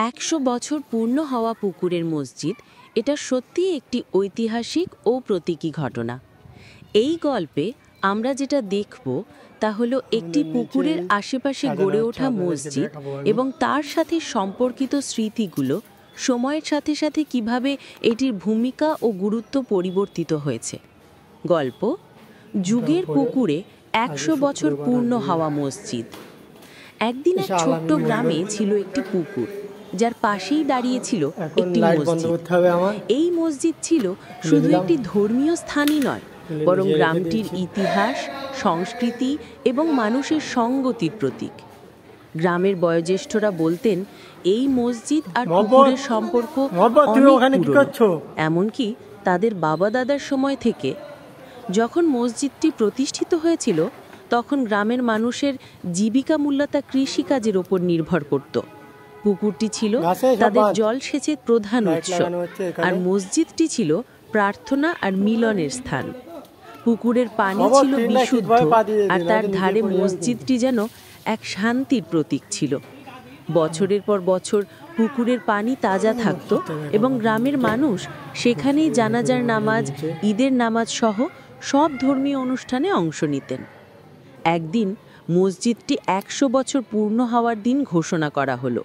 ১০০ বছর পূর্ণ হওয়া পুকুরের মসজিদ এটা সত্যিই একটি ঐতিহাসিক ও প্রতীকী ঘটনা। এই গল্পে আমরা যেটা দেখব তা হলো একটি পুকুরের আশেপাশে গড়ে ওঠা মসজিদ এবং তার সাথে সম্পর্কিত স্মৃতিগুলো সময়ের সাথে সাথে কিভাবে এটির ভূমিকা ও গুরুত্ব পরিবর্তিত হয়েছে। গল্প যুগের পুকুরে ১০০ বছর পূর্ণ হওয়া মসজিদ। একদিন এক ছোট্ট গ্রামে ছিল একটি পুকুর, যার পাশেই দাঁড়িয়েছিল একটি মসজিদ। এই মসজিদ ছিল শুধু একটি ধর্মীয় স্থানই নয়, বরং গ্রামটির ইতিহাস, সংস্কৃতি এবং মানুষের সঙ্গতির প্রতীক। গ্রামের বয়োজ্যেষ্ঠরা বলতেন এই মসজিদ আর পুকুরের সম্পর্ক অনেক পুরনো, এমনকি তাদের বাবা দাদার সময় থেকে। যখন মসজিদটি প্রতিষ্ঠিত হয়েছিল তখন গ্রামের মানুষের জীবিকা মূলত কৃষিকাজের ওপর নির্ভর করত। পুকুরটি ছিল তাদের জলসেচের প্রধান উৎস, আর মসজিদটি ছিল প্রার্থনা আর মিলনের স্থান। পুকুরের পানি ছিল বিশুদ্ধ, আর তার ধারে মসজিদটি যেন এক শান্তির প্রতীক ছিল। বছরের পর বছর পুকুরের পানি তাজা থাকত এবং গ্রামের মানুষ সেখানেই জানাজার নামাজ, ঈদের নামাজ সহ সব ধর্মীয় অনুষ্ঠানে অংশ নিতেন। একদিন মসজিদটি ১০০ বছর পূর্ণ হওয়ার দিন ঘোষণা করা হলো।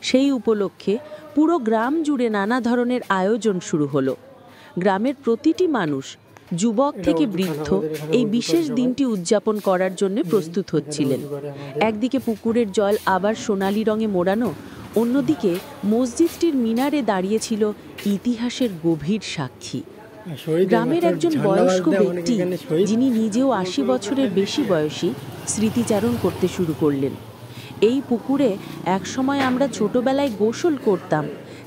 সেই উপলক্ষে পুরো গ্রাম জুড়ে নানা ধরনের আয়োজন শুরু হলো। গ্রামের প্রতিটি মানুষ, যুবক থেকে বৃদ্ধ, এই বিশেষ দিনটি উদযাপন করার জন্য প্রস্তুত হচ্ছিলেন। একদিকে পুকুরের জল আবার সোনালি রঙে মোড়ানো, অন্যদিকে মসজিদটির মিনারে দাঁড়িয়েছিল ইতিহাসের গভীর সাক্ষী। গ্রামের একজন বয়স্ক ব্যক্তি, যিনি নিজেও ৮০ বছরের বেশি বয়সী, স্মৃতিচারণ করতে শুরু করলেন। এই পুকুরে একসময় আমরা ছোটবেলায় গোসল করতাম,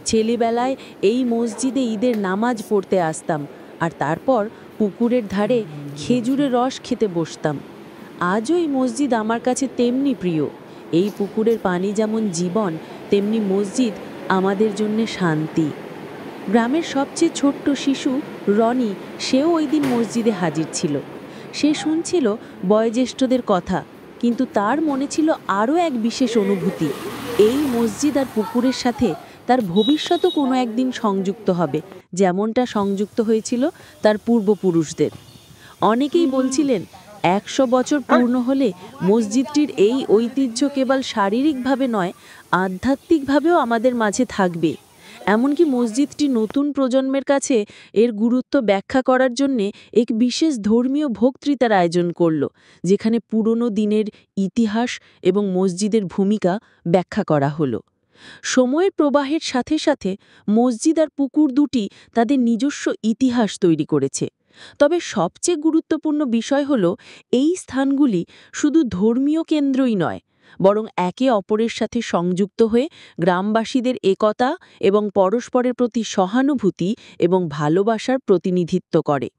ছেলেবেলায় এই মসজিদে ঈদের নামাজ পড়তে আসতাম, আর তারপর পুকুরের ধারে খেজুরের রস খেতে বসতাম। আজও এই মসজিদ আমার কাছে তেমনি প্রিয়। এই পুকুরের পানি যেমন জীবন, তেমনি মসজিদ আমাদের জন্য শান্তি। গ্রামের সবচেয়ে ছোট্ট শিশু রনি, সেও ওই দিন মসজিদে হাজির ছিল। সে শুনছিল বয়োজ্যেষ্ঠদের কথা, কিন্তু তার মনে ছিল আরও এক বিশেষ অনুভূতি। এই মসজিদ আর পুকুরের সাথে তার ভবিষ্যতও কোনো একদিন সংযুক্ত হবে, যেমনটা সংযুক্ত হয়েছিল তার পূর্বপুরুষদের। অনেকেই বলছিলেন ১০০ বছর পূর্ণ হলে মসজিদটির এই ঐতিহ্য কেবল শারীরিকভাবে নয়, আধ্যাত্মিকভাবেও আমাদের মাঝে থাকবে। এমনকি মসজিদটি নতুন প্রজন্মের কাছে এর গুরুত্ব ব্যাখ্যা করার জন্যে এক বিশেষ ধর্মীয় বক্তৃতার আয়োজন করল, যেখানে পুরনো দিনের ইতিহাস এবং মসজিদের ভূমিকা ব্যাখ্যা করা হলো। সময়ের প্রবাহের সাথে সাথে মসজিদ আর পুকুর দুটি তাদের নিজস্ব ইতিহাস তৈরি করেছে। তবে সবচেয়ে গুরুত্বপূর্ণ বিষয় হল এই স্থানগুলি শুধু ধর্মীয় কেন্দ্রই নয়, বরং একে অপরের সাথে সংযুক্ত হয়ে গ্রামবাসীদের একতা এবং পরস্পরের প্রতি সহানুভূতি এবং ভালোবাসার প্রতিনিধিত্ব করে।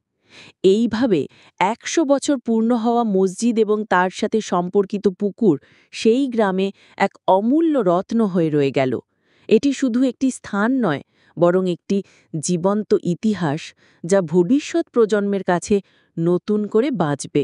এইভাবে ১০০ বছর পূর্ণ হওয়া মসজিদ এবং তার সাথে সম্পর্কিত পুকুর সেই গ্রামে এক অমূল্য রত্ন হয়ে রয়ে গেল। এটি শুধু একটি স্থান নয়, বরং একটি জীবন্ত ইতিহাস, যা ভবিষ্যৎ প্রজন্মের কাছে নতুন করে বাঁচবে।